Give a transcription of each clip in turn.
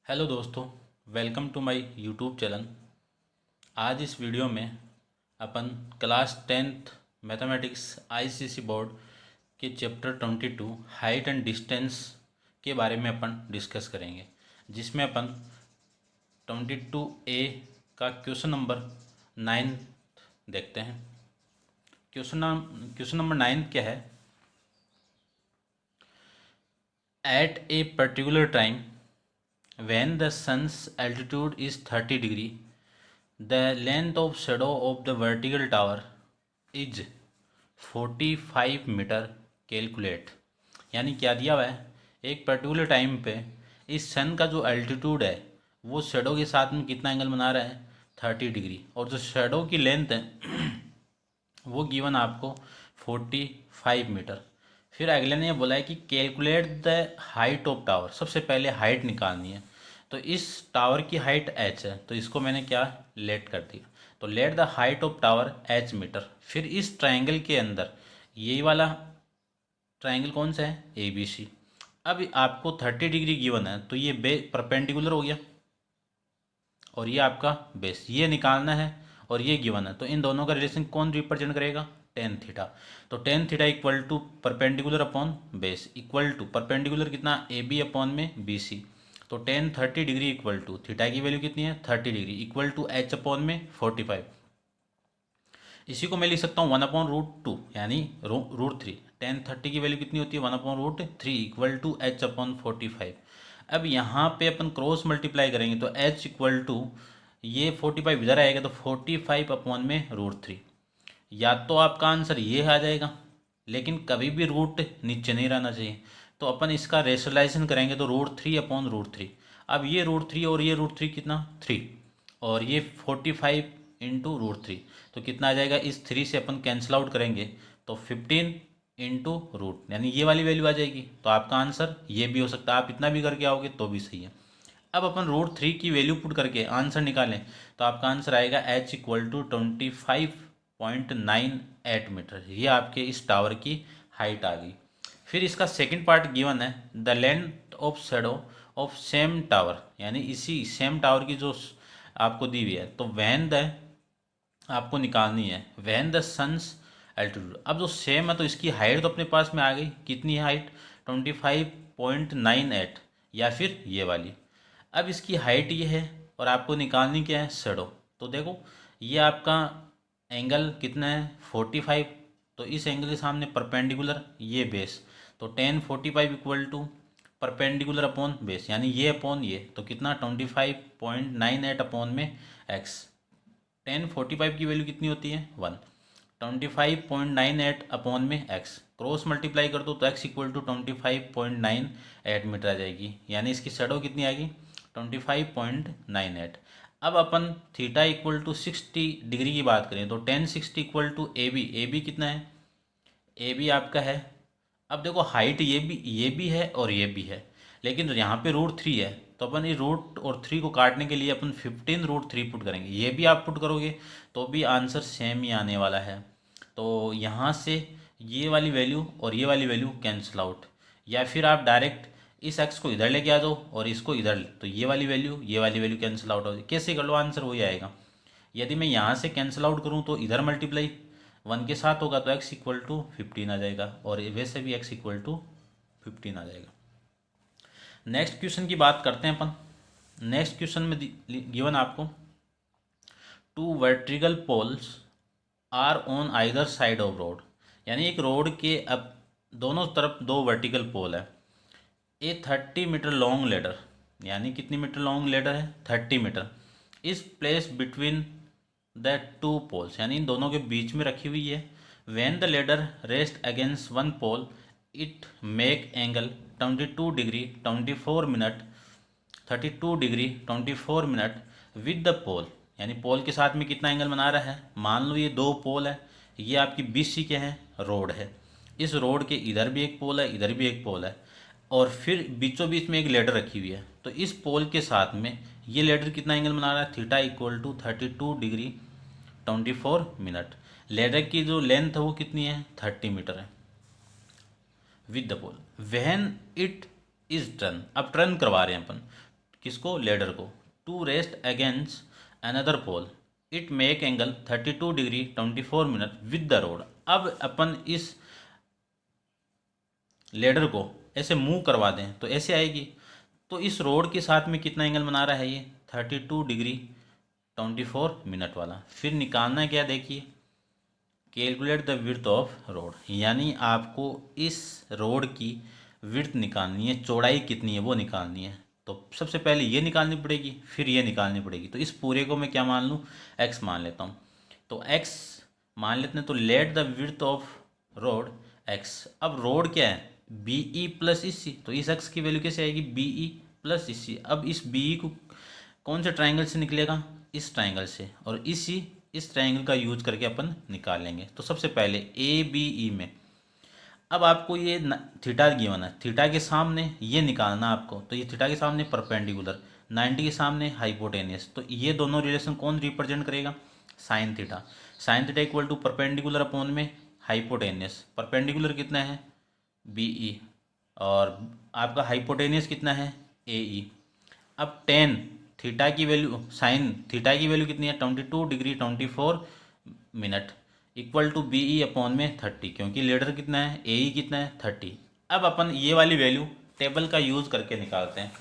Hello दोस्तों, welcome to my YouTube channel. आज इस वीडियो में अपन class 10th mathematics ICSE board के चैप्टर 22 हाइट एंड डिस्टेंस के बारे में अपन डिस्कस करेंगे, जिसमें अपन 22A का क्वेश्चन नंबर 9 देखते हैं। क्वेश्चन नंबर 9 क्या है? At a particular time when the sun's altitude is 30 degree, the length of shadow of the vertical tower is 45 metre calculate. यानी क्या दिया हुआ है, एक पर्टिकुलर टाइम पे इस सन का जो अल्टीट्यूड है वो शेडो के साथ में कितना एंगल बना रहा है, 30 डिग्री, और जो शेडो की लेंथ है वो गिवन आपको 45 मीटर। फिर अगले ने ये बोला है कि calculate the height of tower. सबसे पहले हाइट निकालनी है, तो इस टावर की हाइट h है, तो इसको मैंने क्या लेट कर दिया, तो let the height of tower h metre. फिर इस ट्रायंगल के अंदर यही वाला ट्रायंगल कौन सा है, ABC। अब आपको 30 डिग्री गिवन है, तो ये परपेंडिकुलर हो गया और ये आपका बेस, ये निकालना है और ये गिवन है, तो इन दोनों का रिलेशन कौन रिप्रेजेंट करेगा, टेन थीटा। तो tan theta equal to perpendicular upon base equal to perpendicular कितना, AB अपॉन में BC। तो tan 30 degree equal to theta की वैल्यू कितनी है, 30 degree equal to H upon में 45। इसी को मैं लिख सकता हूँ 1/√2 यानी √3। टेन 30 की वैल्यू कितनी होती है, 1/√3 इक्वल टू H अपॉन 45। अब यहाँ पे अपन क्रॉस मल्टीप्लाई करेंगे तो H इक्वल टू ये 45 इधर आएगा तो 45 अपॉन में √3। या तो आपका आंसर ये आ जाएगा, लेकिन कभी भी रूट नीचे नहीं रहना चाहिए, तो अपन इसका रेशनलाइजेशन करेंगे तो √3 अपॉन √3। अब ये √3 और ये √3 कितना, 3, और ये 45 इंटू √3, तो कितना आ जाएगा, इस 3 से अपन कैंसिल आउट करेंगे तो 15 इंटू रूट, यानी ये वाली वैल्यू आ जाएगी। तो आपका आंसर ये भी हो सकता है, आप इतना भी करके आओगे तो भी सही है। अब अपन √3 की वैल्यू पुट करके आंसर निकालें तो आपका आंसर आएगा H इक्वल टू 25.98 मीटर। ये आपके इस टावर की हाइट आ गई। फिर इसका सेकंड पार्ट गिवन है, the length of shadow of same tower, यानी इसी सेम टावर की जो आपको दी हुई है, तो वैन द आपको निकालनी है, वैन द सन्स एल्टीट्यूड। अब जो सेम है तो इसकी हाइट तो अपने पास में आ गई, कितनी है हाइट, 25.98, या फिर ये वाली। अब इसकी हाइट ये है और आपको निकालनी क्या है, शेडो। तो देखो ये आपका एंगल कितना है, 45, तो इस एंगल के सामने परपेंडिकुलर ये बेस, तो tan 45 equal to perpendicular upon base, यानी ये अपॉन ये, तो कितना 25.98 अपॉन में x। टेन 45 की वैल्यू कितनी होती है, 1। 25.98 अपॉन में x क्रॉस मल्टीप्लाई कर दो तो x इक्वल टू 25.98 मीटर आ जाएगी, यानी इसकी शेडो कितनी आएगी, 25.98। अब अपन थीटा इक्वल टू 60 डिग्री की बात करें तो टेन 60 इक्वल टू AB कितना है, AB आपका है। अब देखो हाइट ये भी है और ये भी है, लेकिन यहाँ पे √3 है, तो अपन ये रूट और 3 को काटने के लिए अपन 15√3 पुट करेंगे। ये भी आप पुट करोगे तो भी आंसर सेम ही आने वाला है। तो यहाँ से ये वाली वैल्यू और ये वाली वैल्यू कैंसिल आउट, या फिर आप डायरेक्ट इस एक्स को इधर लेके आ जाओ और इसको इधर, तो ये वाली वैल्यू कैंसिल आउट हो जाए। कैसे कर लो, आंसर वही आएगा। यदि मैं यहाँ से कैंसिल आउट करूँ तो इधर मल्टीप्लाई 1 के साथ होगा तो x इक्वल टू 15 आ जाएगा, और वैसे भी x इक्वल टू 15 आ जाएगा। नेक्स्ट क्वेश्चन की बात करते हैं अपन। नेक्स्ट क्वेश्चन में गिवन आपको two vertical poles are on either side of road, यानी एक रोड के अब दोनों तरफ दो वर्टिकल पोल है। ए 30 मीटर लॉन्ग लेडर, यानी कितनी मीटर लॉन्ग लेडर है, 30 metre, is place between the two poles, यानी इन दोनों के बीच में रखी हुई है। When the ladder rest against one pole it make angle 22 degree 24 minute 32 degree 24 minute with the pole, यानी पोल के साथ में कितना एंगल बना रहा है। मान लो ये दो पोल है, ये आपकी BC के हैं, रोड है, इस रोड के इधर भी एक पोल है, इधर भी एक पोल है, और फिर बीचों बीच में एक लेडर रखी हुई है। तो इस पोल के साथ में ये लेडर कितना एंगल बना रहा है, theta equal to 32 degree 24 minute. Ladder की जो लेंथ है वो कितनी है, 30 मीटर है with the pole. When it is turn, अब टर्न करवा रहे हैं अपन, किसको, लेडर को, to rest against another pole, it make angle 32 degree 24 minute with the road. अब अपन इस लेडर को ऐसे मूव करवा दें तो ऐसे आएगी, तो इस रोड के साथ में कितना एंगल बना रहा है ये, 32 डिग्री 24 मिनट वाला। फिर निकालना है क्या, देखिए, calculate the width of road, यानी आपको इस रोड की विड्थ निकालनी है, चौड़ाई कितनी है वो निकालनी है। तो सबसे पहले ये निकालनी पड़ेगी, फिर ये निकालनी पड़ेगी। तो इस पूरे को मैं क्या मान लूँ, x मान लेता हूँ। तो x मान लेते हैं, तो let the width of road x। अब रोड क्या है, बी ई प्लस इस सी, तो इस x की वैल्यू कैसे आएगी, बी ई प्लस इस सी। अब इस बी ई को कौन से ट्राइंगल से निकलेगा, इस ट्राइंगल से, और इस ट्राइंगल का यूज करके अपन निकाल लेंगे। तो सबसे पहले ए बी ई में, अब आपको ये थीटा गिवन है, थीटा के सामने ये निकालना आपको, तो ये थीटा के सामने परपेंडिकुलर, 90 के सामने हाइपोटेनियस, तो ये दोनों रिलेशन कौन रिप्रेजेंट करेगा, sine theta. Sine theta equal to perpendicular upon में हाइपोटेनियस, परपेंडिकुलर कितना है, बी ई, और आपका हाइपोटेनियस कितना है, ए ई। अब टेन थीटा की वैल्यू, साइन थीटा की वैल्यू कितनी है, 22 degree 24 minute equal to B E upon में 30, क्योंकि लेडर कितना है, ए ई कितना है, 30। अब अपन ये वाली वैल्यू टेबल का यूज़ करके निकालते हैं।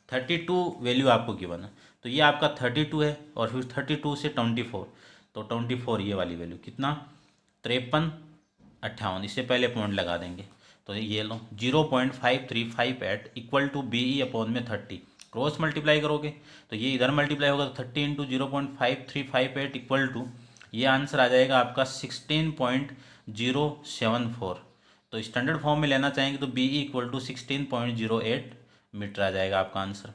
32 वैल्यू आपको गिवन है, तो ये आपका 32 है, और फिर 32 से 24, तो 24 ये वाली वैल्यू कितना, 53 58, इससे पहले पॉइंट लगा देंगे। तो ये लो 0.5358 equal to B E upon में 30, क्रॉस मल्टीप्लाई करोगे तो ये इधर मल्टीप्लाई होगा, तो 30 इंटू 0.5358 इक्वल टू, ये आंसर आ जाएगा आपका 16.074। तो स्टैंडर्ड फॉर्म में लेना चाहेंगे तो B E equal to 16.08 metre आ जाएगा आपका आंसर।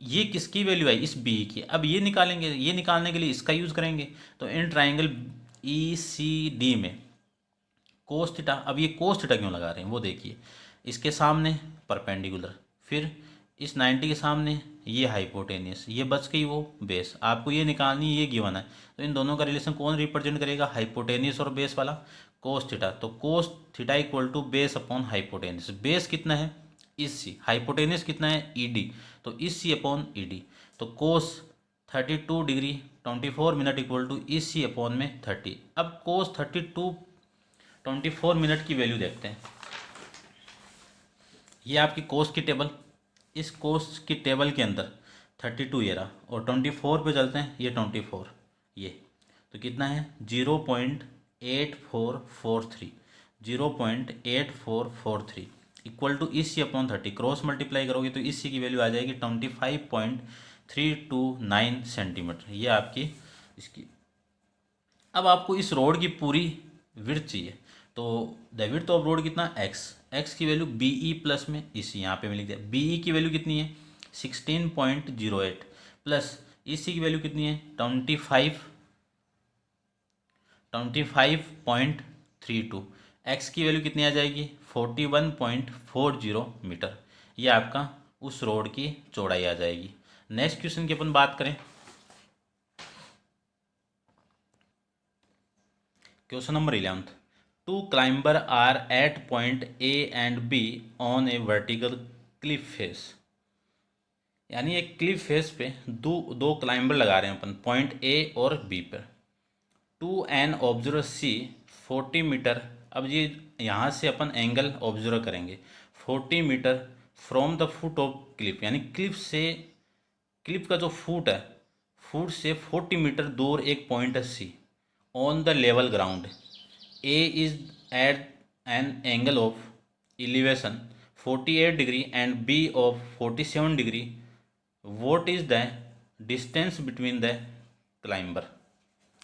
ये किसकी वैल्यू आई, इस बी की। अब ये निकालेंगे, ये निकालने के लिए इसका यूज़ करेंगे। तो in triangle E C D में कोस थीटा, अब ये कोस थीटा क्यों लगा रहे हैं वो देखिए, इसके सामने परपेंडिकुलर, फिर इस 90 के सामने ये हाइपोटेनियस, ये बच गई वो बेस, आपको ये निकालनी, ये गिवन है। तो इन दोनों का रिलेशन कौन रिप्रेजेंट करेगा, हाइपोटेनियस और बेस वाला, कोस थीटा। तो cos theta equal to base upon hypotenuse, base कितना है, इस सी, हाइपोटेनियस कितना है, ई डी, तो इस सी अपॉन ई डी। तो कोस 32 डिग्री 24 मिनट इक्वल टू इस सी अपॉन में 30। अब कोस 24 मिनट की वैल्यू देखते हैं। ये आपकी कोस की टेबल, इस कोस की टेबल के अंदर 32 ये रहा, और 24 पे चलते हैं, ये 24 ये, तो कितना है 0.8443, 0.8443 इक्वल टू इस सी अपॉन 30, क्रॉस मल्टीप्लाई करोगे तो इस सी की वैल्यू आ जाएगी 25.329 सेंटीमीटर, ये आपकी इसकी। अब आपको इस रोड की पूरी विड्थ चाहिए, तो द विड्थ ऑफ रोड कितना, एक्स की वैल्यू बी ई प्लस में इसी यहाँ पे मैं लिख दिया, बी ई की वैल्यू कितनी है 16.08 प्लस इसी की वैल्यू कितनी है 25.32, एक्स की वैल्यू कितनी आ जाएगी 41.40 मीटर, ये आपका उस रोड की चौड़ाई आ जाएगी। नेक्स्ट क्वेश्चन की अपन बात करें, question number 11, two climber are at point A and B on a vertical cliff face, यानी एक क्लिफ फेस पे दो क्लाइंबर लगा रहे हैं अपन पॉइंट ए और बी पर, to an observer C 40 metre. अब ये यहाँ से अपन एंगल ऑब्जर्व करेंगे 40 metre from the foot of cliff, यानी क्लिफ का जो फुट है, फुट से 40 मीटर दूर एक पॉइंट है C on the level ground, A is at an angle of elevation 48 degree and B of 47 degree, what is the distance between the climber,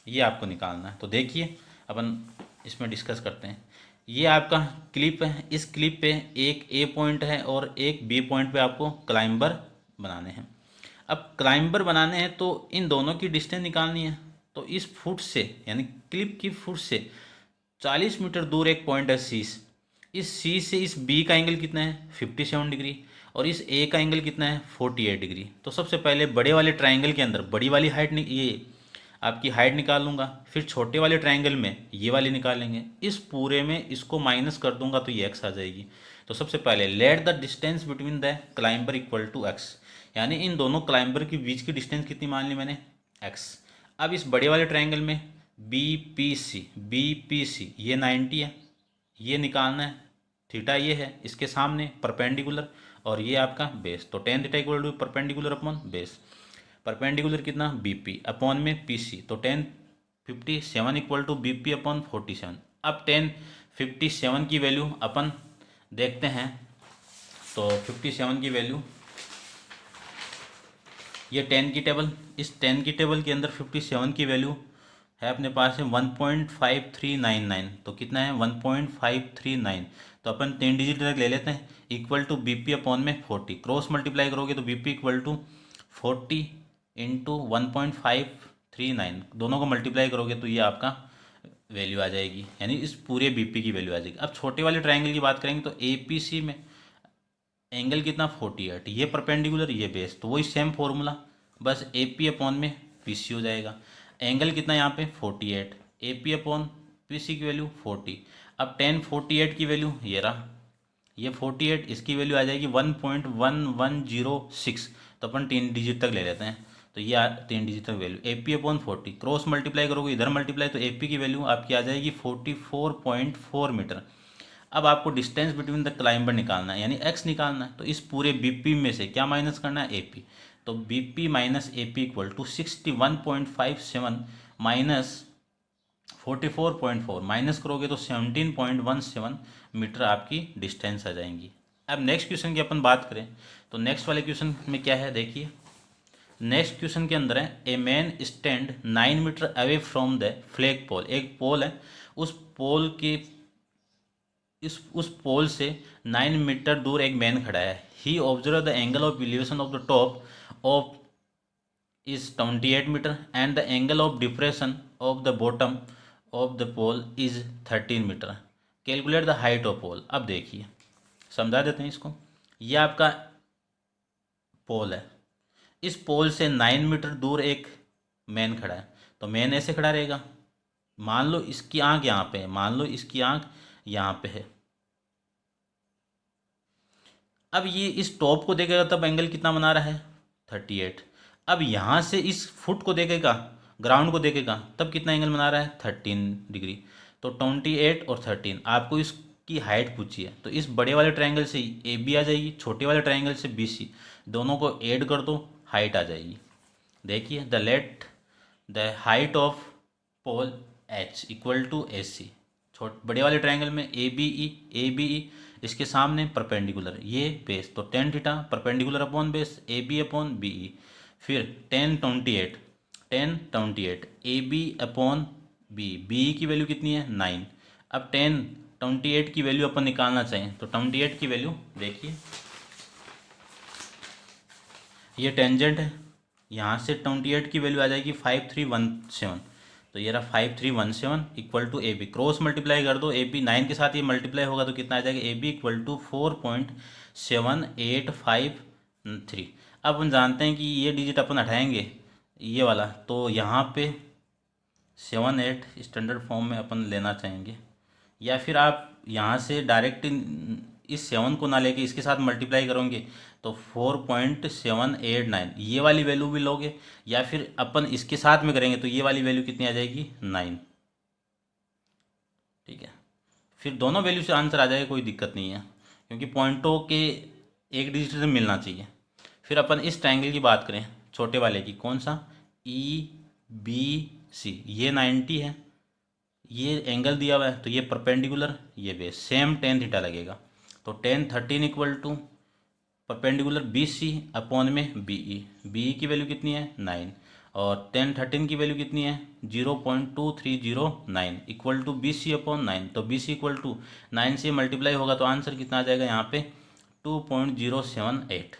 ये आपको निकालना है। तो देखिए अपन इसमें डिस्कस करते हैं। ये आपका क्लिप है, इस क्लिप पे एक ए पॉइंट है और एक बी पॉइंट पे आपको क्लाइंबर बनाने हैं। अब क्लाइंबर बनाने हैं तो इन दोनों की डिस्टेंस निकालनी है। तो इस फुट से, यानी क्लिप की फुट से 40 मीटर दूर एक पॉइंट है सी, इस सी से इस बी का एंगल कितना है 57 डिग्री, और इस ए का एंगल कितना है 48 डिग्री। तो सबसे पहले बड़े वाले ट्राइंगल के अंदर बड़ी वाली हाइट, ये आपकी हाइट निकाल लूँगा, फिर छोटे वाले ट्राइंगल में ये वाली निकालेंगे, इस पूरे में इसको माइनस कर दूंगा तो ये एक्स आ जाएगी। तो सबसे पहले let the distance between the climber equal to x, यानी इन दोनों क्लाइंबर के बीच की डिस्टेंस कितनी मान ली मैंने, x। अब इस बड़े वाले ट्रायंगल में BPC ये 90 है, ये निकालना है, थीटा ये है, इसके सामने परपेंडिकुलर, और ये आपका बेस। तो tan theta equal to perpendicular upon base. Perpendicular कितना, BP अपॉन में PC, तो 1057 इक्वल टू BP अपॉन 47। अब 1057 की वैल्यू अपन देखते हैं, तो 57 की वैल्यू, ये 10 की टेबल, इस 10 की टेबल के अंदर 57 की वैल्यू है अपने पास है 1.5399। तो कितना है 1.539। तो अपन 10 डिजिट तक ले लेते हैं, इक्वल टू BP अपॉन में 40, क्रॉस मल्टीप्लाई करोगे तो BP इक्वल टू 40 इंटू 1.539, दोनों को मल्टीप्लाई करोगे तो ये आपका वैल्यू आ जाएगी, यानी इस पूरे BP की वैल्यू आ जाएगी। अब छोटे वाले ट्रायंगल की बात करेंगे तो APC में एंगल कितना 48, ये परपेंडिकुलर ये बेस, तो वही सेम फॉर्मूला, बस AP अपॉन में PC हो जाएगा। एंगल कितना यहाँ पे 48, AP अपॉन PC की वैल्यू 40। अब 1048 की वैल्यू ये रहा, ये 48, इसकी वैल्यू आ जाएगी 1.1106। तो अपन 3 डिजिट तक ले लेते हैं, तो ये 3 डिजिट तक value AP upon 40, cross multiply करोगे इधर मल्टीप्लाई, तो AP की वैल्यू आपकी आ जाएगी 44.4 मीटर। अब आपको डिस्टेंस बिटवीन द क्लाइंबर निकालना है, यानी x निकालना है। तो इस पूरे BP में से क्या माइनस करना है, AP। तो BP minus AP equal to 61.57 minus 44.4, minus करोगे तो 17.17 मीटर आपकी डिस्टेंस आ जाएंगी। अब नेक्स्ट क्वेश्चन की अपन बात करें तो नेक्स्ट वाले क्वेश्चन में क्या है, देखिए नेक्स्ट क्वेश्चन के अंदर है a man stand 9 metre away from the flag pole. एक पोल है, उस पोल के उस पोल से 9 मीटर दूर एक मैन खड़ा है। He observe the angle of elevation of the top of is 28 metre and the angle of depression of the bottom of the pole is 13 metre. Calculate the height of pole. अब देखिए समझा देते हैं इसको। ये आपका पोल है, इस पोल से 9 मीटर दूर एक मैन खड़ा है, तो मैन ऐसे खड़ा रहेगा। मान लो इसकी आंख यहाँ पे है, मान लो इसकी आंख यहाँ पे है। अब ये इस टॉप को देखेगा तब एंगल कितना बना रहा है 38। अब यहाँ से इस फुट को देखेगा, ग्राउंड को देखेगा, तब कितना एंगल बना रहा है 13 डिग्री। तो 28 और 13, आपको इसकी हाइट पूछी है, तो इस बड़े वाले ट्रायंगल से AB आ जाएगी, छोटे वाले ट्रायंगल से BC, दोनों को ऐड कर दो, हाइट आ जाएगी। देखिए the height of pole H equal to AC। बड़े वाले ट्रायंगल में ABE इसके सामने परपेंडिकुलर, ये बेस, तो 10 theta perpendicular upon base AB upon BE। फिर 1028 AB अपॉन BE की वैल्यू कितनी है 9। अब 1028 की वैल्यू अपन निकालना चाहें तो 28 की वैल्यू देखिए, ये टेंजेंट है, यहाँ से 28 की वैल्यू आ जाएगी 5317। तो ये रहा 5317 equal to AB, cross multiply कर दो, AB 9 के साथ ये मल्टीप्लाई होगा तो कितना आ जाएगा AB इक्वल टू 4.7853। अब हम जानते हैं कि ये डिजिट अपन हटाएंगे ये वाला, तो यहाँ पे 7 8 स्टैंडर्ड फॉर्म में अपन लेना चाहेंगे, या फिर आप यहाँ से डायरेक्ट इस 7 को ना लेके इसके साथ मल्टीप्लाई करोगे तो 4.789 ये वाली वैल्यू भी लोगे, या फिर अपन इसके साथ में करेंगे तो ये वाली वैल्यू कितनी आ जाएगी 9। ठीक है, फिर दोनों वैल्यू से आंसर आ जाएगा, कोई दिक्कत नहीं है, क्योंकि पॉइंटों के एक डिजिट से मिलना चाहिए। फिर अपन इस ट्रायंगल की बात करें छोटे वाले की, कौन सा EBC, ये 90 है, ये एंगल दिया हुआ है, तो ये परपेंडिकुलर ये बेस, सेम 10 थीटा लगेगा। तो 1013 equal to perpendicular BC upon में BE की वैल्यू कितनी है 9, और 1013 की वैल्यू कितनी है 0.2309 इक्वल टू BC अपॉन 9। तो BC इक्वल टू 9 से मल्टीप्लाई होगा तो आंसर कितना आ जाएगा यहाँ पे 2.078।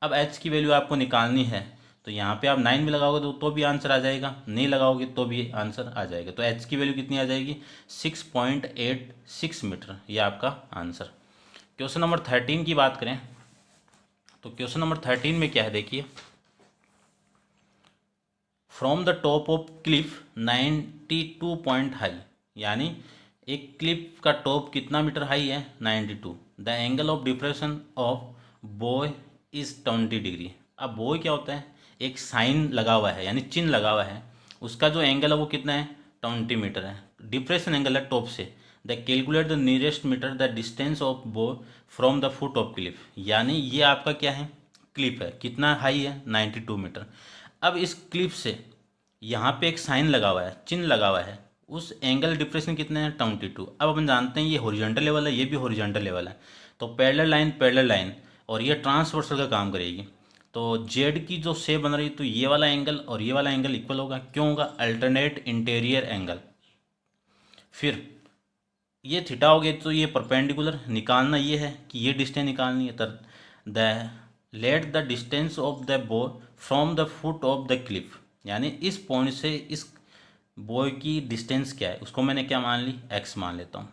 अब H की वैल्यू आपको निकालनी है, तो यहाँ पे आप 9 भी लगाओगे तो भी आंसर आ जाएगा, नहीं लगाओगे तो भी आंसर आ जाएगा। तो H की वैल्यू कितनी आ जाएगी 6.86 मीटर, ये आपका आंसर। क्वेश्चन नंबर 13 की बात करें तो क्वेश्चन नंबर 13 में क्या है, देखिए from the top of Cliff 92 point high, यानी एक क्लिफ का टॉप कितना मीटर हाई है 92। The angle of depression of boy is 20 degree. अब बॉय क्या होता है, एक साइन लगा हुआ है यानी चिन्ह लगा हुआ है, उसका जो एंगल है वो कितना है 20 मीटर है, डिप्रेशन एंगल है टॉप से। The calculate the nearest metre the distance of bow from the foot of cliff, यानी ये आपका क्या है क्लिफ है, कितना हाई है 92 मीटर। अब इस क्लिफ से यहाँ पे एक साइन लगा हुआ है, चिन्ह लगा हुआ है, उस एंगल डिप्रेशन कितना है 22। अब अपन जानते हैं ये हॉरिजॉन्टल लेवल है, ये भी हॉरिजॉन्टल लेवल है, तो पैरेलल लाइन और ये ट्रांसवर्सल का काम करेगी। तो जेड की जो शेप बन रही है तो ये वाला एंगल और ये वाला एंगल इक्वल होगा, क्यों होगा, अल्टरनेट इंटीरियर एंगल। फिर ये थीटा हो गया तो ये परपेंडिकुलर निकालना ये है कि ये डिस्टेंस निकालनी है। The let the distance of the bow from the foot of the cliff, यानी इस पॉइंट से इस बॉय की डिस्टेंस क्या है उसको मैंने क्या मान ली, एक्स मान लेता हूँ।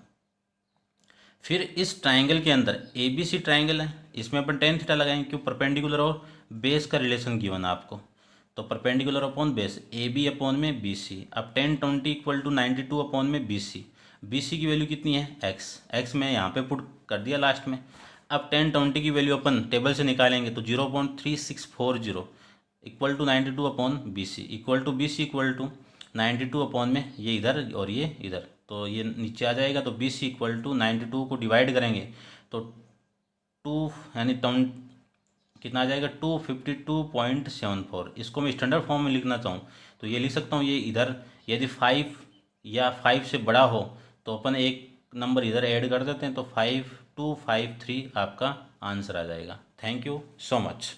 फिर इस ट्राइंगल के अंदर ए बी सी ट्राइंगल है, इसमें अपन टेन थीटा लगाएंगे क्यों, परपेंडिकुलर और बेस का रिलेशन गिवन है आपको, तो perpendicular upon base A B upon में बी सी। अब 10 20 इक्वल टू 92 अपॉन में बी सी की वैल्यू कितनी है एक्स में यहाँ पे पुट कर दिया लास्ट में। अब 10 20 की वैल्यू अपन टेबल से निकालेंगे तो 0.3640 equal to 92 upon B C equal to 92 upon में ये इधर और ये इधर, तो ये नीचे आ जाएगा, तो बी सी इक्वल टू 92 को डिवाइड करेंगे तो 2 यानी टर्म कितना आ जाएगा 252.74। इसको मैं स्टैंडर्ड फॉर्म में लिखना चाहूँ तो ये लिख सकता हूँ, ये इधर यदि 5 या 5 से बड़ा हो तो अपन एक नंबर इधर ऐड कर देते हैं, तो 5253 आपका आंसर आ जाएगा। Thank you so much.